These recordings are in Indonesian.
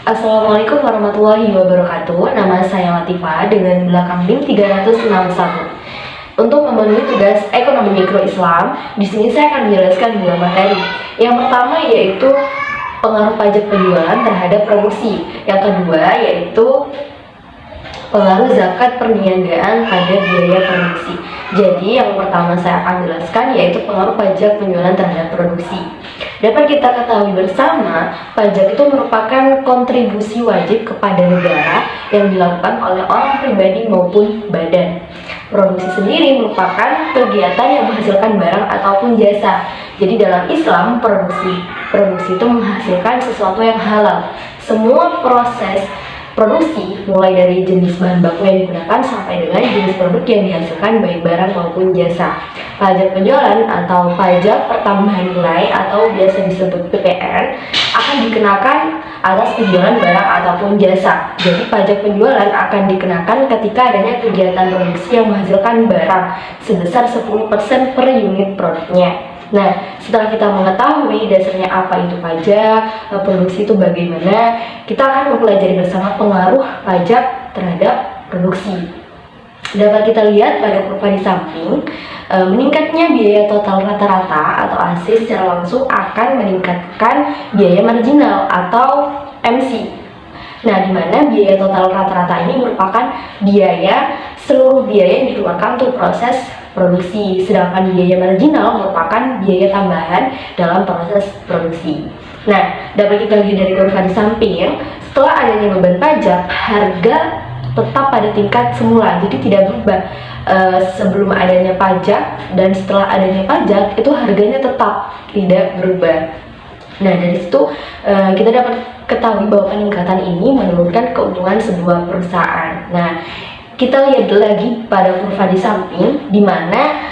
Assalamualaikum warahmatullahi wabarakatuh. Nama saya Latifah dengan belakang NIM 361. Untuk memenuhi tugas ekonomi mikro Islam, di sini saya akan menjelaskan dua materi. Yang pertama yaitu pengaruh pajak penjualan terhadap produksi. Yang kedua yaitu pengaruh zakat perniagaan pada biaya produksi. Jadi yang pertama saya akan jelaskan yaitu pengaruh pajak penjualan terhadap produksi. Dapat kita ketahui bersama, pajak itu merupakan kontribusi wajib kepada negara yang dilakukan oleh orang pribadi maupun badan. Produksi sendiri merupakan kegiatan yang menghasilkan barang ataupun jasa. Jadi dalam Islam, produksi itu menghasilkan sesuatu yang halal. Semua proses produksi, mulai dari jenis bahan baku yang digunakan sampai dengan jenis produk yang dihasilkan baik barang maupun jasa. Pajak penjualan atau pajak pertambahan nilai atau biasa disebut PPN akan dikenakan atas penjualan barang ataupun jasa. Jadi pajak penjualan akan dikenakan ketika adanya kegiatan produksi yang menghasilkan barang sebesar 10% per unit produknya. Nah, setelah kita mengetahui dasarnya apa itu pajak, produksi itu bagaimana, kita akan mempelajari bersama pengaruh pajak terhadap produksi. Dapat kita lihat pada kurva di samping, meningkatnya biaya total rata-rata atau AC secara langsung akan meningkatkan biaya marginal atau MC. Nah, di mana biaya total rata-rata ini merupakan seluruh biaya yang dikeluarkan untuk proses produksi, sedangkan biaya marginal merupakan biaya tambahan dalam proses produksi. Nah, dapat kita lihat dari kurva di samping, setelah adanya beban pajak, harga tetap pada tingkat semula, jadi tidak berubah. Sebelum adanya pajak dan setelah adanya pajak, itu harganya tetap tidak berubah. Nah, dari situ kita dapat ketahui bahwa peningkatan ini menurunkan keuntungan sebuah perusahaan. Nah, kita lihat lagi pada kurva di samping, di mana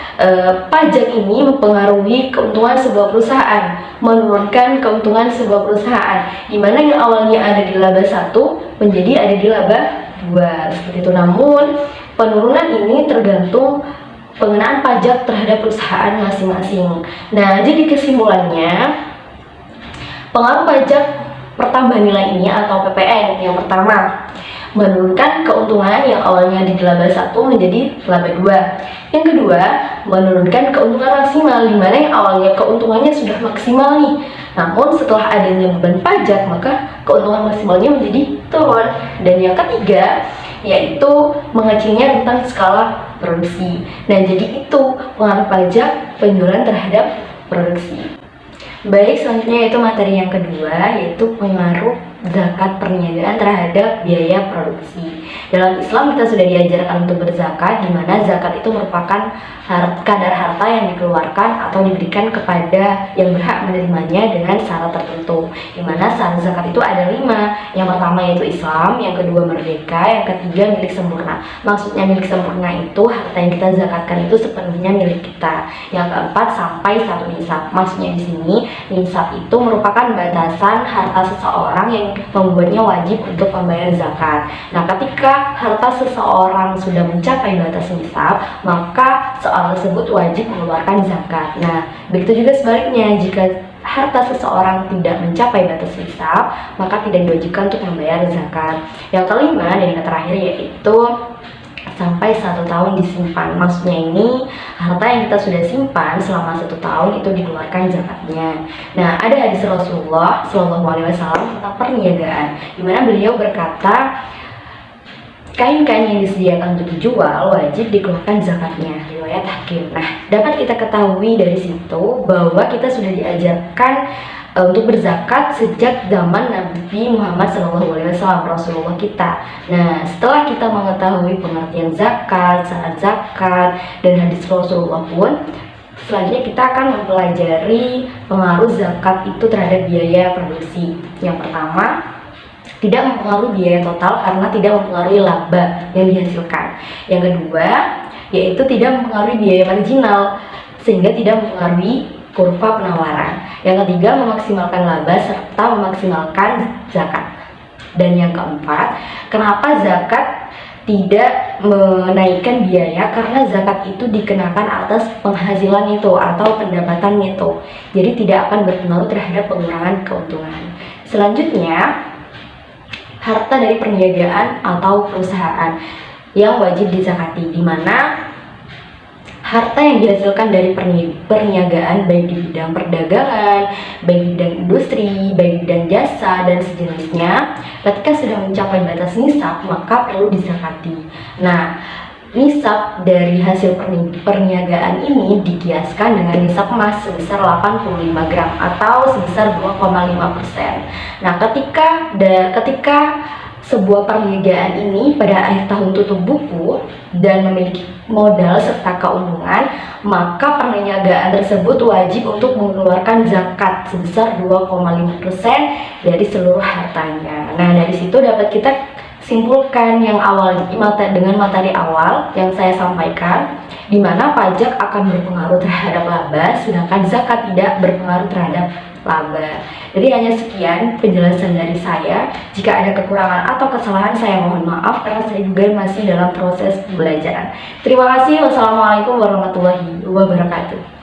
pajak ini mempengaruhi keuntungan sebuah perusahaan, menurunkan keuntungan sebuah perusahaan, di mana yang awalnya ada di laba 1 menjadi ada di laba 2, seperti itu. Namun, penurunan ini tergantung pengenaan pajak terhadap perusahaan masing-masing. Nah, jadi kesimpulannya, pengaruh pajak pertambahan nilai ini atau PPN yang pertama menurunkan keuntungan yang awalnya di laba 1 menjadi laba 2. Yang kedua, menurunkan keuntungan maksimal, di mana yang awalnya keuntungannya sudah maksimal nih. Namun setelah adanya beban pajak, maka keuntungan maksimalnya menjadi turun. Dan yang ketiga, yaitu mengecilnya tentang skala produksi. Nah, jadi itu pengaruh pajak penjualan terhadap produksi. Baik, selanjutnya yaitu materi yang kedua, yaitu pengaruh zakat perniagaan terhadap biaya produksi. Dalam Islam kita sudah diajarkan untuk berzakat, di mana zakat itu merupakan kadar harta yang dikeluarkan atau diberikan kepada yang berhak menerimanya dengan syarat tertentu. Di mana syarat zakat itu ada 5. Yang pertama yaitu Islam, yang kedua merdeka, yang ketiga milik sempurna. Maksudnya milik sempurna itu harta yang kita zakatkan itu sepenuhnya milik kita. Yang keempat sampai 1 nisab. Maksudnya di sini nisab itu merupakan batasan harta seseorang yang membuatnya wajib untuk membayar zakat. Nah, ketika harta seseorang sudah mencapai batas nisab, maka seorang tersebut wajib mengeluarkan zakat. Nah, begitu juga sebaliknya, jika harta seseorang tidak mencapai batas nisab, maka tidak diwajibkan untuk membayar zakat. Yang kelima dan yang terakhir yaitu sampai 1 tahun disimpan. Maksudnya ini harta yang kita sudah simpan selama 1 tahun itu dikeluarkan zakatnya. Nah, ada hadis Rasulullah SAW tentang perniagaan, di mana beliau berkata, kain-kain yang disediakan untuk dijual wajib dikeluarkan zakatnya, riwayat Hakim. Nah, dapat kita ketahui dari situ bahwa kita sudah diajarkan untuk berzakat sejak zaman Nabi Muhammad SAW, Rasulullah kita. Nah, setelah kita mengetahui pengertian zakat, syarat zakat, dan hadis Rasulullah pun, selanjutnya kita akan mempelajari pengaruh zakat itu terhadap biaya produksi. Yang pertama, tidak mempengaruhi biaya total karena tidak mempengaruhi laba yang dihasilkan. Yang kedua, yaitu tidak mempengaruhi biaya marginal sehingga tidak mempengaruhi kurva penawaran. Yang ketiga, memaksimalkan laba serta memaksimalkan zakat. Dan yang keempat, kenapa zakat tidak menaikkan biaya? Karena zakat itu dikenakan atas penghasilan itu atau pendapatan itu. Jadi tidak akan berpengaruh terhadap pengurangan keuntungan. Selanjutnya, harta dari perniagaan atau perusahaan yang wajib dizakati, di mana harta yang dihasilkan dari perniagaan baik di bidang perdagangan, baik di bidang industri, baik di bidang jasa, dan sejenisnya, ketika sudah mencapai batas nisab, maka perlu dizakati. Nah, nisab dari hasil perniagaan ini dikiaskan dengan nisab emas sebesar 85 gram atau sebesar 2,5%. Nah, ketika sebuah perniagaan ini pada akhir tahun tutup buku dan memiliki modal serta keuntungan, maka perniagaan tersebut wajib untuk mengeluarkan zakat sebesar 2,5% dari seluruh hartanya. Nah, dari situ dapat kita simpulkan yang awal dengan materi awal yang saya sampaikan, di mana pajak akan berpengaruh terhadap laba, sedangkan zakat tidak berpengaruh terhadap laba. Jadi hanya sekian penjelasan dari saya. Jika ada kekurangan atau kesalahan, saya mohon maaf karena saya juga masih dalam proses pembelajaran. Terima kasih. Wassalamualaikum warahmatullahi wabarakatuh.